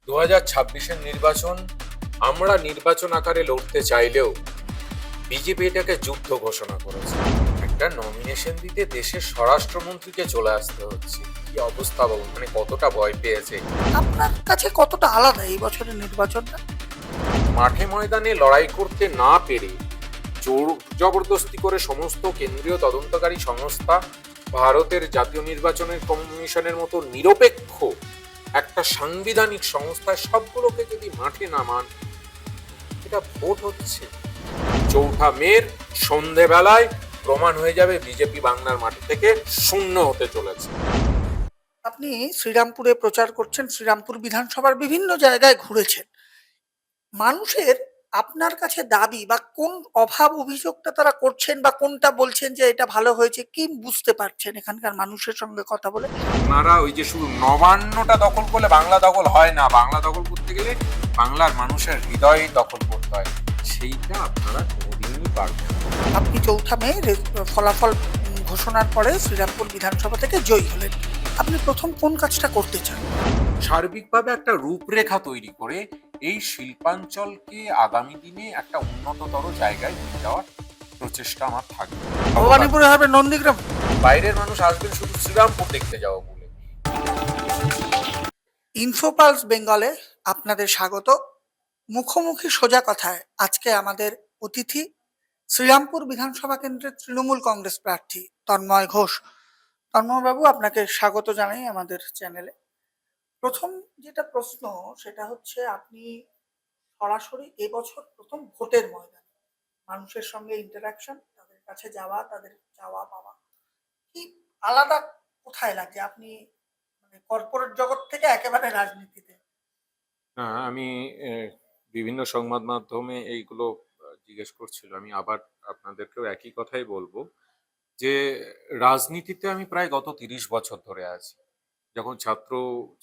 2026-এর নির্বাচন আমরা নির্বাচন আকারে লড়তে চাইলেও বিজেপি এটাকে যুদ্ধ ঘোষণা করেছে। একটা নমিনেশন দিতে দেশের স্বরাষ্ট্রমন্ত্রীকে চলে আসতে হচ্ছে। কি অবস্থা বলুন, মানে কতটা ভয় পেয়েছে। আপনার কাছে কতটা আলাদা এই বছরের নির্বাচনটা? মাঠে ময়দানে লড়াই করতে না পেরে জোর জবরদস্তি করে সমস্ত কেন্দ্রীয় তদন্তকারী সংস্থা, ভারতের জাতীয় নির্বাচনের কমিশনের মতো নিরপেক্ষ একটা সাংবিধানিক সংস্থায় সবগুলোকে যদি মাঠে নামান, এটা ভোট হচ্ছে। 4 মের সন্ধেবেলায় প্রমাণ হয়ে যাবে বিজেপি বাংলার মাটি থেকে শূন্য হতে চলেছে। আপনি শ্রীরামপুরে প্রচার করছেন, শ্রীরামপুর বিধানসভার বিভিন্ন জায়গায় ঘুরেছেন। মানুষের আপনার কাছে দাবি বা কোন অভাব অভিযোগটা তারা করছেন বা কোনটা বলছেন যে এটা ভালো হয়েছে, কি বুঝতে পারছেন এখানকার মানুষের সঙ্গে কথা বলে? ওনারা ওই যে শুধু নবান্নটা দখল করলে বাংলা দখল হয় না, বাংলা দখল করতে গেলে বাংলার মানুষের হৃদয় দখল করতে হয়। সেইটা আপনারা কোনোদিনই পারবেন না। আপনি 4 মে ফলাফল ঘোষণার পরে শ্রীরামপুর বিধানসভা থেকে জয়ী হলেন। আপনি প্রথম কোন কাজটা করতে চান? সার্বিকভাবে একটা রূপরেখা তৈরি করে এই শিল্পাঞ্চলকে আগামী দিনে একটা উন্নততর জায়গায় নিয়ে যাওয়ার প্রচেষ্টা আমার থাকবে। ভবানীপুরে হবে নন্দীগ্রাম? বাইরের মানুষ আসবেন শুধু শ্রীরামপুর দেখতে যাওয়া বলে। ইনফোপালস বেঙ্গলে আপনাদের স্বাগত। মুখোমুখি সোজা কথায় আজকে আমাদের অতিথি শ্রীরামপুর বিধানসভা কেন্দ্রের তৃণমূল কংগ্রেস প্রার্থী তন্ময় ঘোষ। তন্ময় বাবু, আপনাকে স্বাগত জানাই আমাদের চ্যানেলে। প্রথম যেটা প্রশ্ন, সেটা হচ্ছে আপনি সরাসরি এবছর প্রথম ভোটের ময়দানে মানুষের সঙ্গে ইন্টারাকশন, তাদের কাছে যাওয়া, তাদের চাওয়া পাওয়া কি আলাদা কোথায় লাগে? আপনি মানে কর্পোরেট জগৎ থেকে একেবারে রাজনীতিতে। না, আমি বিভিন্ন সংবাদ মাধ্যমে এইগুলো জিজ্ঞেস করছিল। আমি আবার আপনাদেরকেও একই কথাই বলবো যে রাজনীতিতে আমি প্রায় গত 30 বছর ধরে আছি। যখন ছাত্র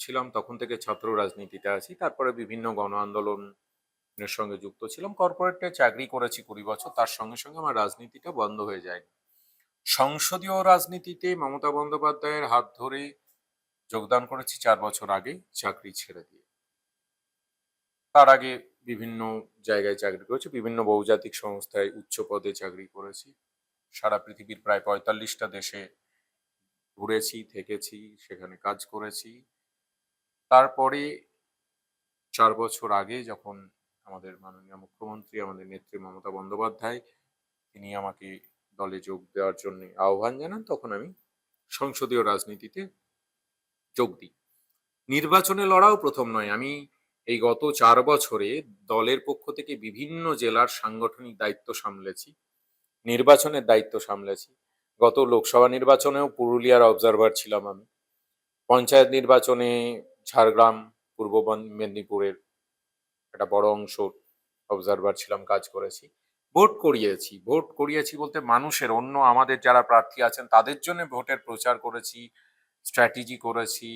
ছিলাম তখন থেকে ছাত্র রাজনীতিতে আছি, তারপরে বিভিন্ন গণ আন্দোলনের সঙ্গে যুক্ত ছিলাম, কর্পোরেটে চাকরি করেছি 20 বছর। তার সঙ্গে সঙ্গে আমার রাজনীতিটা বন্ধ হয়ে যায়নি। সংসদীয় রাজনীতিতে মমতা বন্দ্যোপাধ্যায়ের হাত ধরে যোগদান করেছি 4 বছর আগে চাকরি ছেড়ে দিয়ে। তার আগে বিভিন্ন জায়গায় চাকরি করেছি, বিভিন্ন বহুজাতিক সংস্থায় উচ্চ পদে চাকরি করেছি। সারা পৃথিবীর প্রায় 45টা দেশে ঘুরেছি, থেকেছি, সেখানে কাজ করেছি। তারপরে 4 বছর আগে যখন আমাদের মাননীয় মুখ্যমন্ত্রী, আমাদের নেত্রী মমতা বন্দ্যোপাধ্যায়, তিনি আমাকে দলে যোগ দেওয়ার জন্য আহ্বান জানান, তখন আমি সংসদীয় রাজনীতিতে যোগ দিই। নির্বাচনে লড়াও প্রথম নয়। আমি এই গত 4 বছরে দলের পক্ষ থেকে বিভিন্ন জেলার সাংগঠনিক দায়িত্ব সামলেছি, নির্বাচনের দায়িত্ব সামলেছি। গত লোকসভা নির্বাচনেও পুরুলিয়ার অবজারভার ছিলাম আমি। পঞ্চায়েত নির্বাচনে ঝাড়গ্রাম, পূর্ব মেদিনীপুরের একটা বড় অংশ অবজারভার ছিলাম, কাজ করেছি। ভোট করিয়েছি বলতে মানুষের, অন্য আমাদের যারা প্রার্থী আছেন তাদের জন্য ভোটের প্রচার করেছি, স্ট্র্যাটেজি করেছি,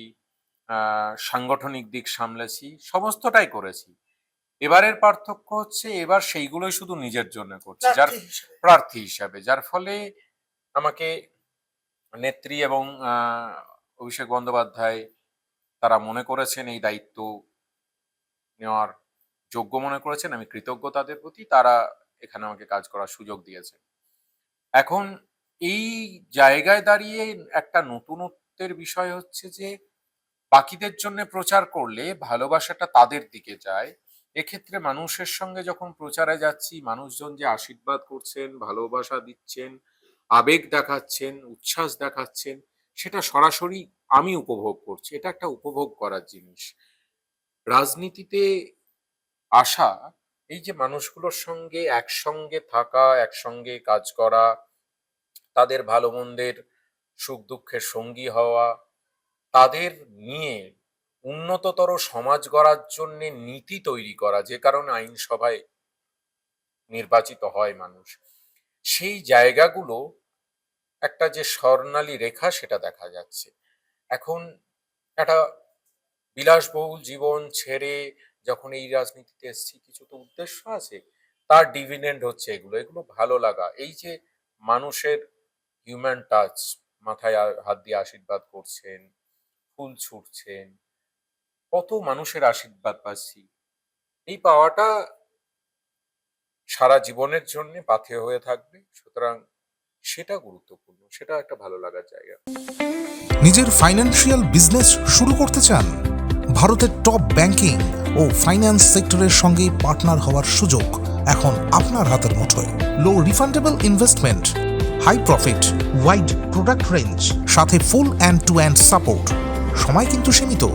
সাংগঠনিক দিক সামলেছি, সমস্তটাই করেছি। এবারের পার্থক্য হচ্ছে এবার সেইগুলোই শুধু নিজের জন্য করছি, যার প্রার্থী হিসেবে প্রার্থী হিসাবে, যার ফলে আমাকে নেত্রী এবং অভিষেক বন্দ্যোপাধ্যায় তারা মনে করেছেন এই দায়িত্ব নেওয়ার যোগ্য মনে করেছেন। আমি কৃতজ্ঞ তাদের প্রতি। তারা এখানে আমাকে কাজ করার সুযোগ দিয়েছেন। এখন এই জায়গায় দাঁড়িয়ে একটা নতুনত্বের বিষয় হচ্ছে যে বাকিদের জন্য প্রচার করলে ভালোবাসাটা তাদের দিকে যায়। এক্ষেত্রে মানুষের সঙ্গে যখন প্রচারে যাচ্ছি, মানুষজন যে আশীর্বাদ করছেন, ভালোবাসা দিচ্ছেন, আবেগ দেখাচ্ছেন, উচ্ছ্বাস দেখাচ্ছেন, সেটা সরাসরি আমি উপভোগ করছি। এটা একটা উপভোগ করার জিনিস। রাজনীতিতে আসা, এই যে মানুষগুলোর সঙ্গে একসঙ্গে থাকা, একসঙ্গে কাজ করা, তাদের ভালো মন্দের সুখ দুঃখের সঙ্গী হওয়া, তাদের নিয়ে উন্নততর সমাজ গড়ার জন্য নীতি তৈরি করা, যে কারণে আইনসভায় নির্বাচিত হয় মানুষ, সেই জায়গাগুলো একটা যে স্বর্ণালী রেখা সেটা দেখা যাচ্ছে। এখন একটা বিলাসবহুল জীবন ছেড়ে যখন এই রাজনীতিতে এসেছি, কিছু তো উদ্দেশ্য আছে, তার ডিভিডেন্ড হচ্ছে এগুলো। এগুলো ভালো লাগা, এই যে মানুষের হিউম্যান টাচ, মাথায় হাত দিয়ে আশীর্বাদ করছেন, ফুল ছুঁড়ছেন, কত মানুষের আশীর্বাদ পাচ্ছি, এই পাওয়াটা সারা জীবনের জন্য পাথেয় হয়ে থাকবে। সুতরাং সেটা গুরুত্বপূর্ণ, সেটা একটা ভালো লাগার জায়গা। নিজের ফাইন্যান্সিয়াল বিজনেস শুরু করতে চান? ভারতের টপ ব্যাংকিং ও ফাইন্যান্স সেক্টরের সঙ্গে পার্টনার হওয়ার সুযোগ এখন আপনার হাতের মুঠোয়। Low refundable investment, high profit, wide product range, সাথে full end to end support. সময় কিন্তু সীমিত।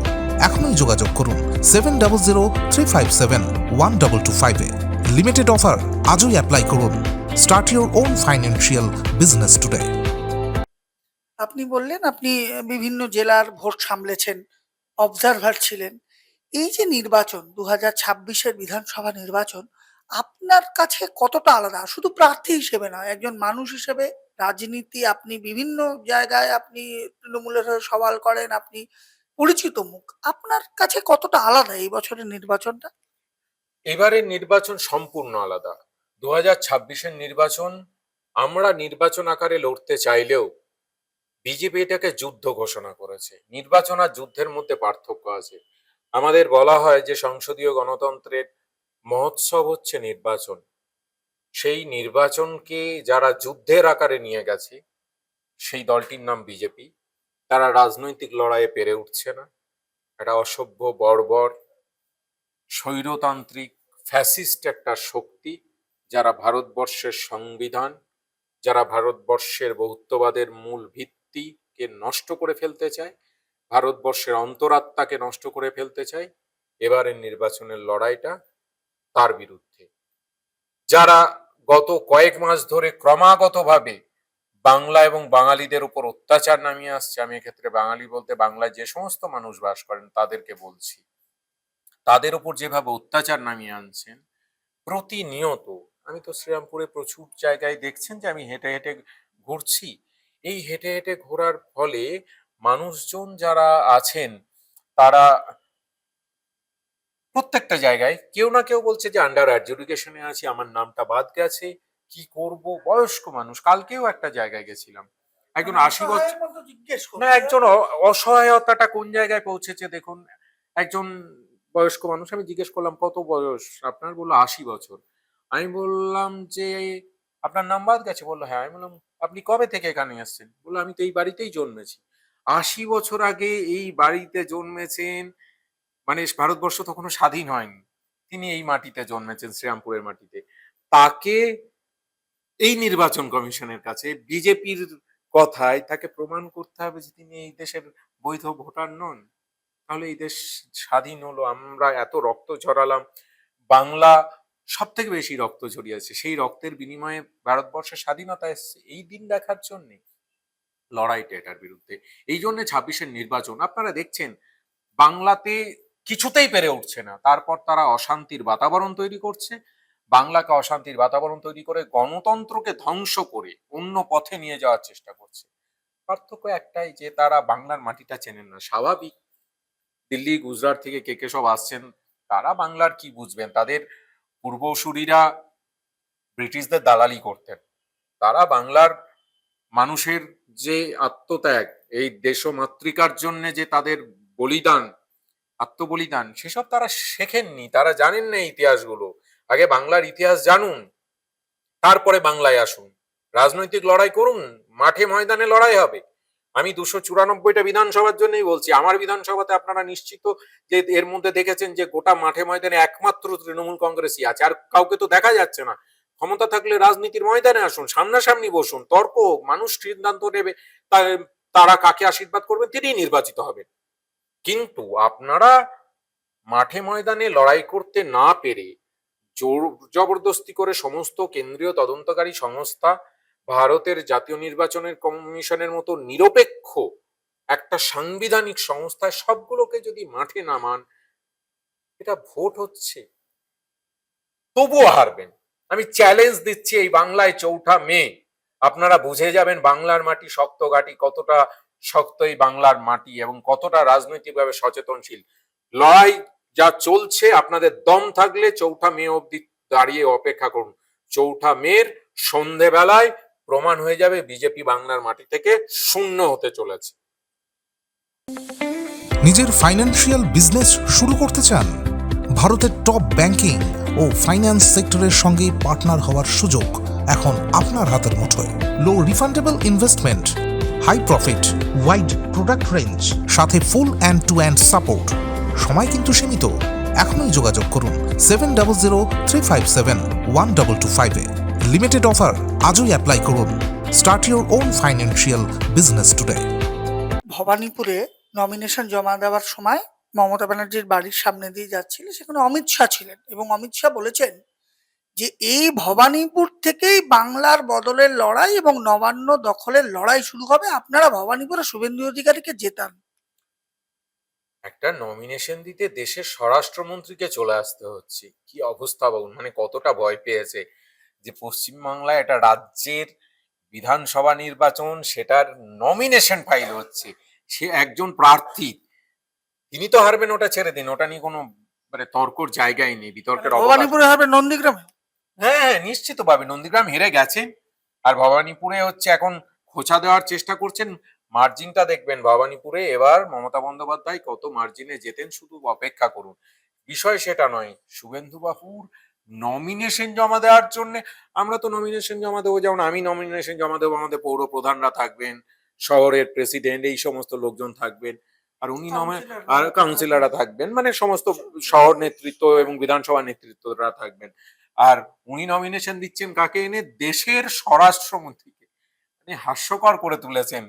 এখনই যোগাযোগ করুন 7003571225 লিমিটেড অফার, আজই অ্যাপ্লাই করুন। Start your own financial business today. আপনি বললেন আপনি বিভিন্ন জেলার ভোট সামলেছেন, অবজারভার ছিলেন। এই যে নির্বাচন 2026-এর বিধানসভা নির্বাচন আপনার কাছে কতটা আলাদা? শুধু প্রার্থী হিসেবে নয়, একজন মানুষ হিসেবে রাজনীতি আপনি বিভিন্ন জায়গায় আপনি তৃণমূলের হয়ে সওয়াল করেন, আপনি পরিচিত মুখ। আপনার কাছে কতটা আলাদা এই বছরের নির্বাচনটা? এবারের নির্বাচন সম্পূর্ণ আলাদা। 2026-এর নির্বাচন আমরা নির্বাচন আকারে লড়তে চাইলেও বিজেপি এটাকে যুদ্ধ ঘোষণা করেছে। নির্বাচন আর যুদ্ধের মধ্যে পার্থক্য আছে। আমাদের বলা হয় যে সংসদীয় গণতন্ত্রের মহোৎসব হচ্ছে নির্বাচন। সেই নির্বাচনকে যারা যুদ্ধের আকারে নিয়ে গেছে সেই দলটির নাম বিজেপি। তারা রাজনৈতিক লড়াইয়ে পেরে উঠছে না। একটা অসভ্য, বর্বর, স্বৈরতান্ত্রিক, ফ্যাসিস্ট একটা শক্তি, যারা ভারতবর্ষের সংবিধান, যারা ভারতবর্ষের বহুত্ববাদের মূল ভিত্তিকে নষ্ট করে ফেলতে চায়, ভারতবর্ষের অন্তরাত্মাকে নষ্ট করে ফেলতে চায়। এবারের নির্বাচনের লড়াইটা তার বিরুদ্ধে। যারা গত কয়েক মাস ধরে ক্রমাগতভাবে বাংলা এবং বাঙালিদের উপর অত্যাচার নামিয়ে আসছে, আমি এক্ষেত্রে বাঙালি বলতে বাংলায় যে সমস্ত মানুষ বাস করেন তাদেরকে বলছি, তাদের উপর যেভাবে অত্যাচার নামিয়ে আনছেন প্রতিনিয়ত। আমি তো শ্রীরামপুরে প্রচুর জায়গায় দেখছেন যে আমি হেঁটে হেঁটে ঘুরছি। এই হেঁটে হেঁটে ঘোরার ফলে মানুষজন যারা আছেন তারা প্রত্যেকটা জায়গায় কেউ না কেউ বলছে যে আন্ডার এডুকেশনে আছি, আমার নামটা বাদ গেছে, কি করব। বয়স্ক মানুষ, কালকেও একটা জায়গায় গেছিলাম, একজন 80 বছর, অসহায়ের মতো জিজ্ঞেস না করছে। একজন অসহায়তাটা কোন জায়গায় পৌঁছেছে দেখুন। একজন বয়স্ক মানুষ, আমি জিজ্ঞেস করলাম কত বয়স আপনার, বললো 80 বছর। আমি বললাম যে আপনার নাম বাদ গেছে, বললো হ্যাঁ। আমি বললাম আপনি কবে থেকে এখানে এসেছেন? বললো আমি তো এই বাড়িতেই জন্মেছি। 80 বছর আগে এই বাড়িতে জন্মেছেন, মানে ভারতবর্ষ তখনো স্বাধীন হয়নি, তিনি এই মাটিতে জন্মেছেন, শ্রীরামপুরের মাটিতে। তাকে এই নির্বাচন কমিশনের কাছে বিজেপির কথায় তাকে প্রমাণ করতে হবে যে তিনি এই দেশের বৈধ ভোটার নন। তাহলে এই দেশ স্বাধীন হলো, আমরা এত রক্ত ঝরালাম, বাংলা সব থেকে বেশি রক্ত ঝরিয়েছে, সেই রক্তের বিনিময়ে ভারতবর্ষের স্বাধীনতা এসছে। এই দিন দেখার জন্য লড়াইটা এটার বিরুদ্ধে। এই জন্য 26-এর নির্বাচন আপনারা দেখছেন বাংলাতে কিছুতেই পেরে উঠছে না, তারপর তারা অশান্তির বাতাবরণ তৈরি করছে। বাংলাকে অশান্তির বাতাবরণ তৈরি করে গণতন্ত্রকে ধ্বংস করে অন্য পথে নিয়ে যাওয়ার চেষ্টা করছে। পার্থক্য একটাই, যে তারা বাংলার মাটিটা চেনেন না। স্বাভাবিক, দিল্লি গুজরাট থেকে কে কে সব আসছেন, তারা বাংলার কি বুঝবেন। তাদের পূর্বসূরীরা ব্রিটিশদের দালালি করতেন, তারা বাংলার মানুষের যে আত্মত্যাগ, এই দেশমাতৃকার জন্য যে তাদের বলিদান, আত্মবলিদান, সেসব তারা শেখেননি, তারা জানেন না এই ইতিহাসগুলো। আগে বাংলার ইতিহাস জানুন, তারপরে বাংলায় আসুন, রাজনৈতিক লড়াই করুন, মাঠে ময়দানে লড়াই হবে। আমি 294টা বিধানসভার জন্যই বলছি, আমার বিধানসভাতে আপনারা নিশ্চিত যে এর মধ্যে দেখেছেন যে গোটা মাঠে ময়দানে একমাত্র তৃণমূল কংগ্রেসই আছে, আর কাউকে তো দেখা যাচ্ছে না। ক্ষমতা থাকলে রাজনীতির ময়দানে আসুন, সামনাসামনি বসুন, তর্ক হোক, মানুষ সিদ্ধান্ত নেবে তারা কাকে আশীর্বাদ করবেন, তিনিই নির্বাচিত হবেন। কিন্তু আপনারা মাঠে ময়দানে লড়াই করতে না পেরে জোর জবরদস্তি করে সমস্ত কেন্দ্রীয় তদন্তকারী সংস্থা, ভারতের জাতীয় নির্বাচনের কমিশনের মতো নিরপেক্ষ একটা সাংবিধানিক সংস্থায় সবগুলোকে যদি মাঠে নামান, এটা ভোট হচ্ছে, তবুও হারবেন। আমি চ্যালেঞ্জ দিচ্ছি, এই বাংলায় 4 মে আপনারা বুঝে যাবেন বাংলার মাটি শক্ত ঘাটি, কতটা শক্ত এই বাংলার মাটি এবং কতটা রাজনৈতিকভাবে সচেতনশীল। লড়াই যা চলছে, আপনাদের দম থাকলে 4 মে অবধি দাঁড়িয়ে অপেক্ষা করুন। 4 মের সন্ধেবেলায় প্রমাণ হয়ে যাবে বিজেপি বাংলার মাটি থেকে শূন্য হতে চলেছে। নিজের ফাইন্যান্সিয়াল বিজনেস শুরু করতে চান? ভারতের টপ ব্যাংকিং ও ফাইন্যান্স সেক্টরের সঙ্গে পার্টনার হওয়ার সুযোগ এখন আপনার হাতের মুঠোয়। Low refundable investment, high profit, wide product range, সাথে full end to end support. সময় কিন্তু সীমিত। এখনই যোগাযোগ করুন 7003571225 লিমিটেড অফার আজই অ্যাপ্লাই করুন। Start your own financial business today. ভবানীপুরে নমিনেশন জমা দেওয়ার সময় মমতা ব্যানার্জির বাড়ির সামনে দিয়ে যাচ্ছিল, সেখানে অমিত শাহ ছিলেন এবং অমিত শাহ বলেছেন যে এই ভবানীপুর থেকেই বাংলার বদলের লড়াই এবং নবান্ন দখলের লড়াই শুরু হবে, আপনারা ভবানীপুরে শুভেন্দু অধিকারীকে জেতান। একটা নমিনেশন দিতে দেশের স্বরাষ্ট্রমন্ত্রীকে চলে আসতে হচ্ছে, কি অবস্থা বলুন, মানে কতটা ভয় পেয়েছে যে পশ্চিমবাংলায় একটা রাজ্যের বিধানসভা নির্বাচন, সেটার নমিনেশন ফাইল হচ্ছে, সে একজন প্রার্থী, তিনি তো হারবেন, ওটা ছেড়ে দিন, ওটা নিয়ে কোনো মানে তর্কর জায়গাই নেই, বিতর্কের অবকাশ ভবানীপুরে নেই। হবে নন্দীগ্রামে। হ্যাঁ হ্যাঁ, নিশ্চিত পাবে। নন্দীগ্রাম হেরে গেছেন, আর ভবানীপুরে হচ্ছে এখন খোঁচা দেওয়ার চেষ্টা করছেন। মার্জিনটা দেখবেন ভবানীপুরে এবার মমতা বন্দ্যোপাধ্যায় কত মার্জিনে যেতেন, শুধু অপেক্ষা করুন। বিষয় সেটা নয়, শুভেন্দু বাবুর নমিনেশন জমা দেওয়ার জন্য, আমরা তো নমিনেশন জমা দেবো, যেমন আমি নমিনেশন জমা দেবো, আমাদের পৌর প্রধানরা থাকবেন, শহরের প্রেসিডেন্ট, এই সমস্ত লোকজন থাকবেন, আর উনি আর কাউন্সিলররা থাকবেন, মানে সমস্ত শহর নেতৃত্ব এবং বিধানসভা নেতৃত্বরা থাকবেন। আর উনি নমিনেশন দিচ্ছেন কাকে এনে? দেশের স্বরাষ্ট্রমন্ত্রীকে। মানে হাস্যকর করে তুলেছেন।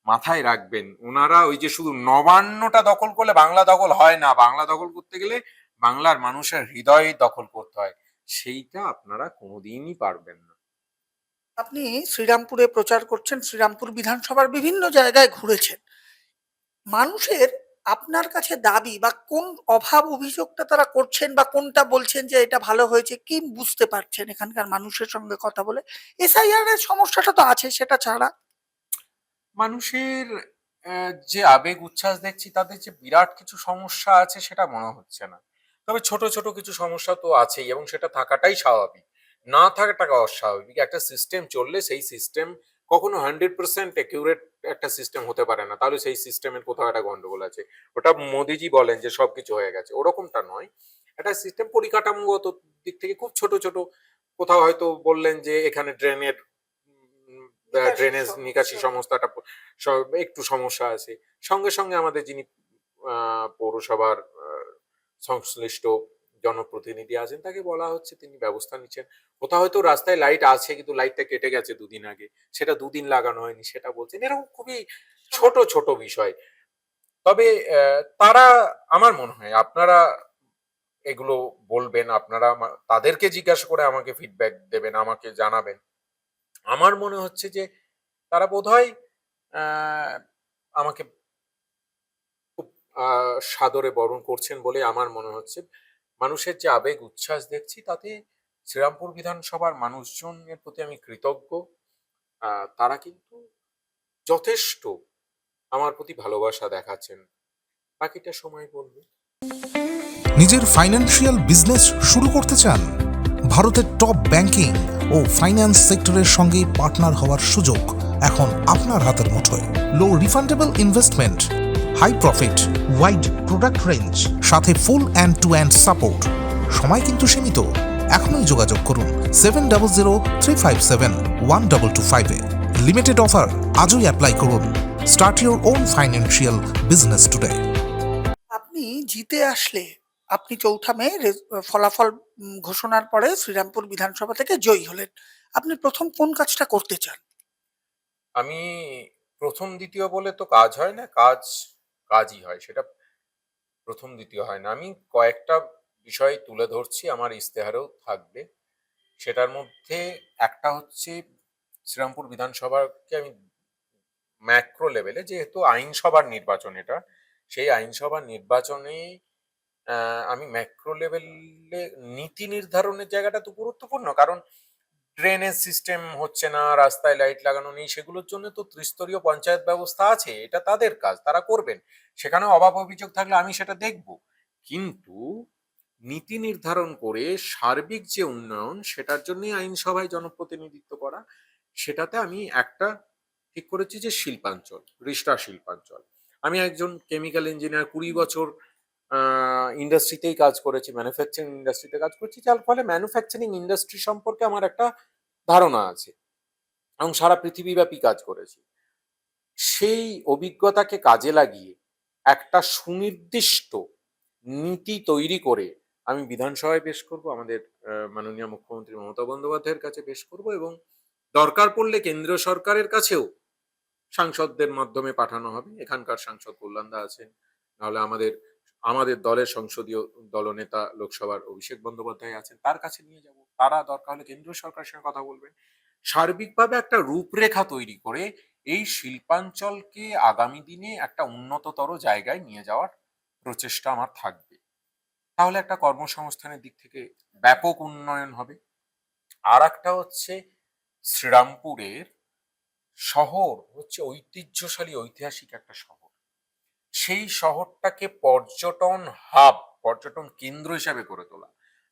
মাথায় রাখবেন, ওনারা ওই যে শুধু নবান্নটা দখল করলে বাংলা দখল হয় না, বাংলা দখল করতে গেলে বাংলার মানুষের হৃদয় দখল করতে হয়, সেইটা আপনারা কোনোদিনই পারবেন না। আপনি শ্রীরামপুরে প্রচার করছেন, শ্রীরামপুর বিধানসভার বিভিন্ন জায়গায় ঘুরেছেন। মানুষের আপনার কাছে দাবি বা কোন অভাব অভিযোগটা তারা করছেন বা কোনটা বলছেন যে এটা ভালো হয়েছে, কি বুঝতে পারছেন এখানকার মানুষের সঙ্গে কথা বলে? এসআইআর এর সমস্যাটা তো আছে, সেটা ছাড়া মানুষের যে আবেগ উচ্ছ্বাস দেখছি, তাদের যে বিরাট কিছু সমস্যা আছে সেটা মনে হচ্ছে না। তবে ছোট ছোট কিছু সমস্যা তো আছেই, এবং সেটা থাকাটাই স্বাভাবিক, না থাকাটা অস্বাভাবিক। একটা সিস্টেম চললে সেই সিস্টেম কখনো 100% একিউরেট একটা সিস্টেম হতে পারে না, তাহলে সেই সিস্টেমের কোথাও একটা গন্ডগোল আছে। ওটা মোদিজি বলেন যে সবকিছু হয়ে গেছে, ওরকমটা নয়। একটা সিস্টেম পরিকাঠামোগত দিক থেকে খুব ছোট ছোট, কোথাও হয়তো বললেন যে এখানে ড্রেনের ড্রেনেজ নিকাশি সংস্থাটা একটু সমস্যা আছে, সঙ্গে সঙ্গে আমাদের যিনি পৌরসভার সংশ্লিষ্ট জনপ্রতিনিধি আছেন তাকে বলা হচ্ছে, তিনি ব্যবস্থা নিচ্ছেন। কোথাও হয়তো রাস্তায় লাইট আছে কিন্তু লাইটটা কেটে গেছে দুদিন আগে, সেটা দুদিন লাগানো হয়নি, সেটা বলছেন। এরকম খুবই ছোট ছোট বিষয়। তবে তারা, আমার মনে হয় আপনারা এগুলো বলবেন, আপনারা তাদেরকে জিজ্ঞাসা করে আমাকে ফিডব্যাক দেবেন, আমাকে জানাবেন। আমার মনে হচ্ছে যে তারা বোধহয় আহ, আমাকে খুব সাদরে বরণ করছেন বলে আমার মনে হচ্ছে। মানুষের যে আবেগ উচ্ছ্বাস দেখছি, তাতে শ্রীরামপুর বিধানসভার মানুষজনের প্রতি আমি কৃতজ্ঞ। তারা কিন্তু যথেষ্ট আমার প্রতি ভালোবাসা দেখাচ্ছেন, বাকিটা সময় বলবে। নিজের ফাইন্যান্সিয়াল বিজনেস শুরু করতে চান? ভারতের টপ ব্যাংকিং ও ফাইন্যান্স সেক্টরের সঙ্গে পার্টনার হওয়ার সুযোগ এখন আপনার হাতের মুঠোয়। Low refundable investment, high profit, wide product range, সাথে full end to end support. সময় কিন্তু সীমিত। এখনই যোগাযোগ করুন 7003571225 লিমিটেড অফার আজই অ্যাপ্লাই করুন। Start your own financial business today. আপনি জিতে আসলে, আপনি 4 মে ফলাফল ঘোষণার পরে শ্রীরামপুর বিধানসভা থেকে জয়ী হলেন, আপনি প্রথম কোন কাজটা করতে চান? আমি প্রথম দ্বিতীয় বলে তো কাজ হয় না, কাজ কাজই হয়, সেটা প্রথম দ্বিতীয় হয় না। আমি কয়েকটা বিষয় তুলে ধরছি, আমার ইশতেহারেও থাকবে। সেটার মধ্যে একটা হচ্ছে, শ্রীরামপুর বিধানসভাকে আমি ম্যাক্রো লেভেলে, যেহেতু আইনসভার নির্বাচন এটা, সেই আইনসভার নির্বাচনে আমি ম্যাক্রো লেভেলে নীতি নির্ধারণের জায়গাটা তো গুরুত্বপূর্ণ, কারণ ড্রেনেজ সিস্টেম হচ্ছে না, রাস্তায় লাইট লাগানো নেই, সেগুলোর জন্য তো ত্রিস্তরীয় পঞ্চায়েত ব্যবস্থা আছে, এটা তাদের কাজ, তারা করবেন। সেখানে অভাব অভিযোগ থাকলে আমি সেটা দেখব, কিন্তু নীতি নির্ধারণ করে সার্বিক যে উন্নয়ন, সেটার জন্যই আইনসভায় জনপ্রতিনিধিত্ব করা। সেটাতে আমি একটা ঠিক করেছি যে শিল্পাঞ্চল, রিষ্টা শিল্পাঞ্চল, আমি একজন কেমিক্যাল ইঞ্জিনিয়ার, 20 বছর ইন্ডাস্ট্রিতেই কাজ করেছি, ম্যানুফ্যাকচারিং ইন্ডাস্ট্রিতে কাজ করছি, যার ফলে ম্যানুফ্যাকচারিং ইন্ডাস্ট্রি সম্পর্কে আমার একটা ধারণা আছে এবং সারা পৃথিবীব্যাপী কাজ করেছি। সেই অভিজ্ঞতাকে কাজে লাগিয়ে একটা সুনির্দিষ্ট নীতি তৈরি করে আমি বিধানসভায় পেশ করব, আমাদের মাননীয় মুখ্যমন্ত্রী মমতা বন্দ্যোপাধ্যায়ের কাছে পেশ করব এবং দরকার পড়লে কেন্দ্রীয় সরকারের কাছেও সাংসদদের মাধ্যমে পাঠানো হবে। এখানকার সাংসদ কল্যাণদা আছেন, নাহলে আমাদের আমাদের দলের সংসদীয় দলনেতা লোকসভার অভিষেক বন্দ্যোপাধ্যায় আছেন, তার কাছে নিয়ে যাব। তারা দরকার হলে কেন্দ্রীয় সরকারের সঙ্গে কথা বলবেন। সার্বিকভাবে একটা রূপরেখা তৈরি করে এই শিল্পাঞ্চলকে আগামী দিনে একটা উন্নততর জায়গায় নিয়ে যাওয়ার প্রচেষ্টা আমার থাকবে। তাহলে একটা কর্মসংস্থানের দিক থেকে ব্যাপক উন্নয়ন হবে। আর একটা হচ্ছে, শ্রীরামপুরের শহর হচ্ছে ঐতিহ্যশালী ঐতিহাসিক একটা শহর। সেই শহরটাকে পর্যটন হাব, পর্যটন কেন্দ্র হিসাবে করে তোলা,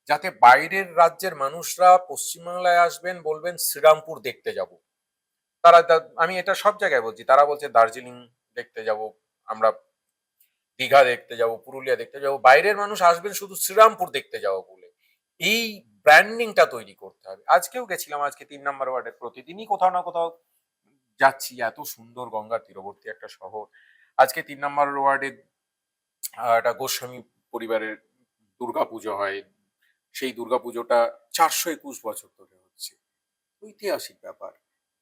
যাতে বাইরের রাজ্যের মানুষরা পশ্চিমবাংলায় আসবেন, বলবেন শ্রীরামপুর দেখতে যাব। আমি এটা সব জায়গায় বলছি, তারা বলছে দার্জিলিং দেখতে যাব, আমরা দীঘা দেখতে যাব, পুরুলিয়া দেখতে যাব, বাইরের মানুষ আসবেন শুধু শ্রীরামপুর দেখতে যাবো বলে। এই ব্র্যান্ডিংটা তৈরি করতে হবে। আজকেও গেছিলাম, আজকে 3 নম্বর ওয়ার্ডে প্রতিদিনই কোথাও না কোথাও যাচ্ছি, এত সুন্দর গঙ্গার তীরবর্তী একটা শহর। আজকে 3 নম্বর ওয়ার্ডে একটা গোস্বামী পরিবারের দুর্গাপুজো হয়, সেই দুর্গাপুজোটা 421 বছর ধরে হচ্ছে। ঐতিহাসিক ব্যাপার,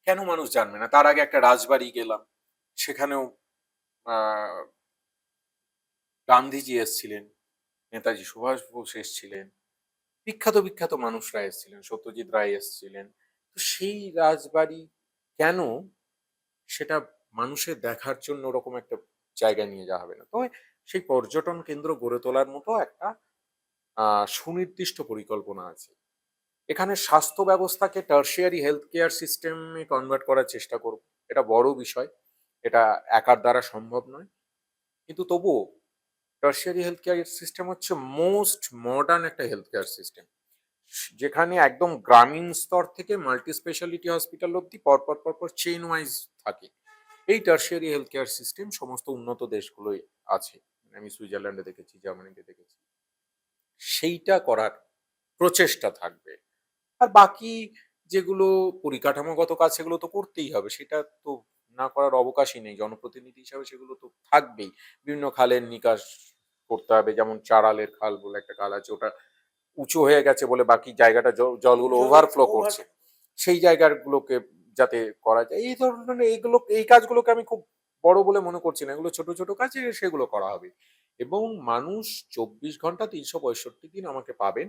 কেন মানুষ জানবে না? তার আগে একটা রাজবাড়ি গেলাম, সেখানেও আহ গান্ধীজি এসছিলেন, নেতাজি সুভাষ বোস এসছিলেন, বিখ্যাত বিখ্যাত মানুষরা এসছিলেন, সত্যজিৎ রায় এসছিলেন। তো সেই রাজবাড়ি কেন সেটা মানুষের দেখার জন্য ওরকম একটা জায়গায় নিয়ে যাওয়া হবে না? তবে সেই পর্যটন কেন্দ্র গড়ে তোলার মতো একটা সুনির্দিষ্ট পরিকল্পনা আছে। এখানে স্বাস্থ্য ব্যবস্থাকে টার্সিয়ারি হেলথ কেয়ার সিস্টেমে কনভার্ট করার চেষ্টা করব। এটা বড় বিষয়, এটা একার দ্বারা সম্ভব নয়, কিন্তু তবুও টার্সিয়ারি হেলথ কেয়ার সিস্টেম হচ্ছে মোস্ট মডার্ন একটা হেলথ কেয়ার সিস্টেম, যেখানে একদম গ্রামীণ স্তর থেকে মাল্টি স্পেশালিটি হসপিটাল অব্দি পরপর পরপর চেইন ওয়াইজ থাকে। এই টার্সিয়ারি হেলথ কেয়ার সিস্টেম সমস্ত উন্নত দেশগুলোই আছে। আমি সুইজারল্যান্ডে দেখেছি, জার্মানিতে দেখেছি। সেইটা করার প্রচেষ্টা থাকবে। আর বাকি যেগুলো পরিকাঠামোগত কাজ, সেগুলো তো করতেই হবে, সেটা তো না করার অবকাশই নেই। জনপ্রতিনিধি হিসাবে সেগুলো তো থাকবেই। বিভিন্ন খালের নিকাশ করতে হবে, যেমন চারালের খাল বলে একটা খাল আছে, ওটা উঁচু হয়ে গেছে বলে বাকি জায়গাটা জলগুলো ওভারফ্লো করছে, সেই জায়গাগুলোকে যাতে করা যায়। এই ধরনের এই কাজগুলোকে আমি খুব বড় বলে মনে করছি না, এগুলো ছোট ছোট কাজ, সেগুলো করা হবে। এবং মানুষ 24 ঘন্টা 365 দিন আমাকে পাবেন।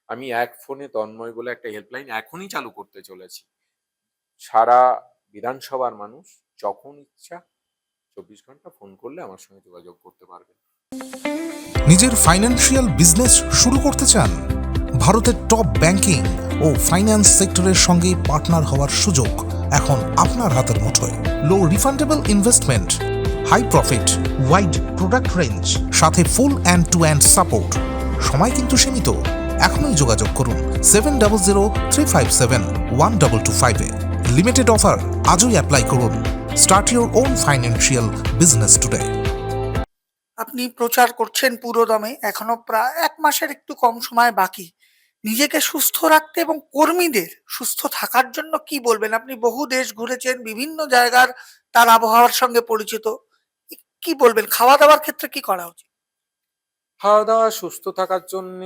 আমি এক ফোনে তন্ময় বলে একটা হেল্পলাইন এখনই চালু করতে চলেছি। সারা বিধানসভার মানুষ যখন ইচ্ছা 24 ঘন্টা ফোন করলে আমার সঙ্গে যোগাযোগ করতে পারবেন। নিজের ফাইন্যান্সিয়াল বিজনেস শুরু করতে চান? ভারতের টপ ব্যাংকিং ও ফাইন্যান্স সেক্টরের সঙ্গে পার্টনার হওয়ার সুযোগ এখন আপনার হাতের মুঠোয়। Low refundable investment, high profit, wide product range, সাথে full end to end support. সময় কিন্তু সীমিত, এখনই যোগাযোগ করুন 7003571225 এ। লিমিটেড অফার, আজই অ্যাপ্লাই করুন। Start your own financial business today. আপনি প্রচার করছেন পুরোদমে, এখনো প্রায় 1 মাসের একটু কম সময় বাকি। নিজেকে সুস্থ রাখতে এবং কর্মীদের সুস্থ থাকার জন্য কি বলবেন? আপনি বহু দেশ ঘুরেছেন, বিভিন্ন জায়গার তার আবহাওয়ার সঙ্গে পরিচিত। কি বলবেন, খাওয়া দাওয়ার ক্ষেত্রে কি করা উচিত? খাওয়া দাওয়া সুস্থ থাকার জন্য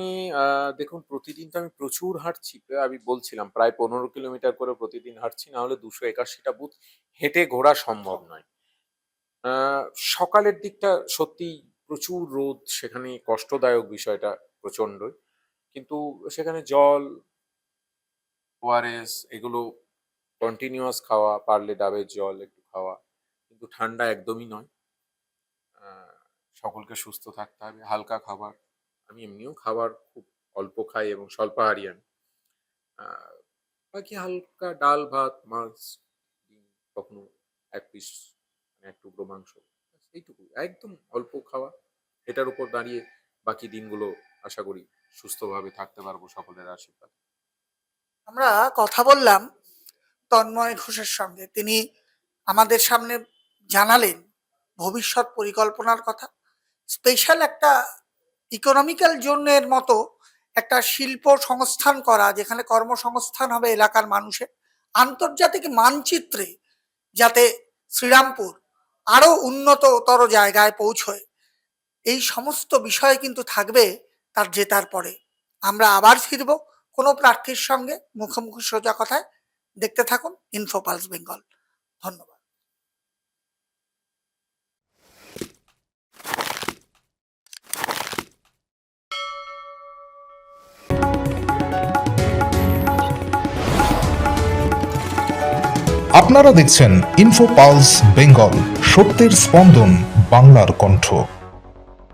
দেখুন, প্রতিদিন তো আমি প্রচুর হাঁটছি। আমি বলছিলাম প্রায় 15 কিলোমিটার করে প্রতিদিন হাঁটছি, না হলে 281টা বুথ হেঁটে ঘোরা সম্ভব নয়। সকালের দিকটা সত্যি প্রচুর রোদ, সেখানে কষ্টদায়ক বিষয়টা প্রচন্ডই। কিন্তু সেখানে জল, ওআরএস এগুলো কন্টিনিউয়াস খাওয়া, পারলে ডাবের জল একটু খাওয়া, কিন্তু ঠান্ডা একদমই নয়। আহ, সকলকে সুস্থ থাকতে হবে, হালকা খাবার। আমি এমনিও খাবার খুব অল্প খাই এবং স্বল্পাহারী আমি। আহ, বাকি হালকা ডাল ভাত মাছ ডিম, কখনো 1 পিস মানে 1 টুকরো মাংস, ব্যাস এইটুকু, একদম অল্প খাওয়া। এটার উপর দাঁড়িয়ে বাকি দিনগুলো আশা করি সুস্থভাবে থাকতে পারবো সকলের আশীর্বাদ। আমরা কথা বললাম তন্ময় ঘোষের সঙ্গে। তিনি আমাদের সামনে জানালেন ভবিষ্যৎ পরিকল্পনার কথা, স্পেশাল একটা ইকোনমিক্যাল জোনের মতো একটা শিল্প সংস্থান করা, যেখানে কর্মসংস্থান হবে এলাকার মানুষের, আন্তর্জাতিক মানচিত্রে যাতে শ্রীরামপুর আরো উন্নততর জায়গায় পৌঁছয়, এই সমস্ত বিষয় কিন্তু থাকবে তার জেতার পরে। আমরা আবার ফিরব কোনো প্রার্থীর সঙ্গে মুখোমুখি সোজা কথায়। দেখতে থাকুন ইনফোপালস বেঙ্গল। ধন্যবাদ। আপনারা দেখছেন ইনফো পালস বেঙ্গল, সত্যের স্পন্দন, বাংলার কণ্ঠ।